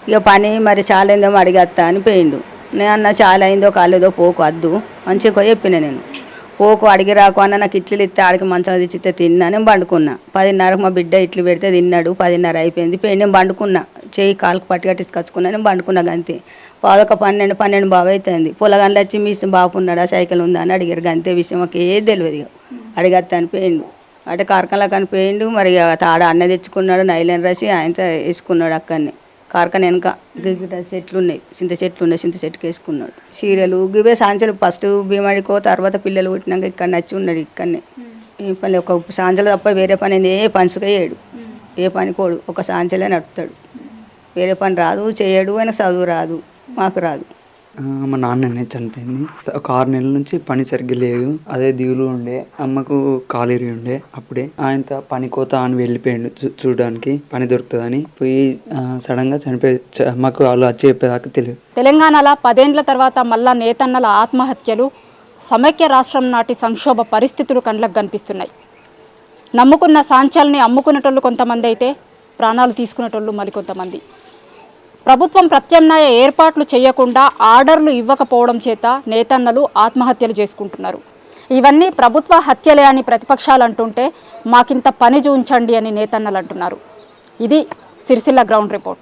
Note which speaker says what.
Speaker 1: ఇక పని మరి చాలా అయిందేమో అడిగత్తా అని పోయిండు. నేను అన్న చాలా అయిందో కాలేదో పోకు వద్దు మంచిగా చెప్పిన నేను. పోకు అడిగి రాకు అన్న, నాకు ఇడ్లీలు ఇస్తే ఆడికి మంచం తెచ్చితే తిన్నా. నేను పండుకున్నా. 10:30కు మా బిడ్డ ఇడ్లీ పెడితే తిన్నాడు. 10:30 అయిపోయింది. పోయి నేను పండుకున్నా. చేయి కాలుకు పట్టి కట్టించుకొచ్చుకున్నా. నేను పండుకున్నా గంతే. 11:12 బాబు అవుతుంది. పొలగాన్లు వచ్చి మీ బాబు ఉన్నాడా, సైకిల్ ఉందా అని అడిగారు. గంతే విషయం. మాకు ఏది తెలియదు. ఇక అడిగత్తా అని పోయిండు. అంటే కార్ఖానలో కనిపోయిండు. మరి తాడ అన్న తెచ్చుకున్నాడు. నైలాన్ రాసి ఆయనతో వేసుకున్నాడు. అక్కడనే కార్ఖాన వెనక గిగిట చెట్లు ఉన్నాయి, చింత చెట్లు ఉన్నాయి. చింత చెట్టుకి వేసుకున్నాడు. చీరలు గివే సాంచలు ఫస్ట్ భీమాడికో, తర్వాత పిల్లలు పుట్టినాక ఇక్కడ నచ్చి ఉన్నాడు. ఇక్కడనే ఏ పని ఒక సాంచలు తప్ప వేరే పని ఏ పనిసుగా వేయడు. ఏ పని కోడు, ఒక సాంచలే నడుపుతాడు. వేరే పని రాదు, చేయడు. ఆయన చదువు రాదు, మాకు రాదు.
Speaker 2: మా నాన్ననే చనిపోయింది. ఒక 6 నెలల నుంచి పని సరిగ్గా లేదు. అదే దిగులు ఉండే. అమ్మకు కాలేరి ఉండే. అప్పుడే ఆయనతో పని కోత అని వెళ్ళిపోయిండు చూడడానికి పని దొరుకుతుందని. పోయి సడన్గా చనిపోయి అమ్మకు వాళ్ళు వచ్చి చెప్పేదాకా తెలియదు.
Speaker 3: తెలంగాణలో 10 ఏళ్ల తర్వాత మళ్ళా నేతన్నల ఆత్మహత్యలు, సమైక్య రాష్ట్రం నాటి సంక్షోభ పరిస్థితులు కండ్లకు కనిపిస్తున్నాయి. నమ్ముకున్న సాంచాలని అమ్ముకునేటోళ్ళు కొంతమంది అయితే ప్రాణాలు తీసుకునేటోళ్ళు మరికొంతమంది. ప్రభుత్వం ప్రత్యామ్నాయ ఏర్పాట్లు చేయకుండా ఆర్డర్లు ఇవ్వకపోవడం చేత నేతన్నలు ఆత్మహత్యలు చేసుకుంటున్నారు. ఇవన్నీ ప్రభుత్వ హత్యలే అని ప్రతిపక్షాలు అంటుంటే మాకింత పని చూంచండి అని నేతన్నలు అంటున్నారు. ఇది సిరిసిల్ల గ్రౌండ్ రిపోర్ట్.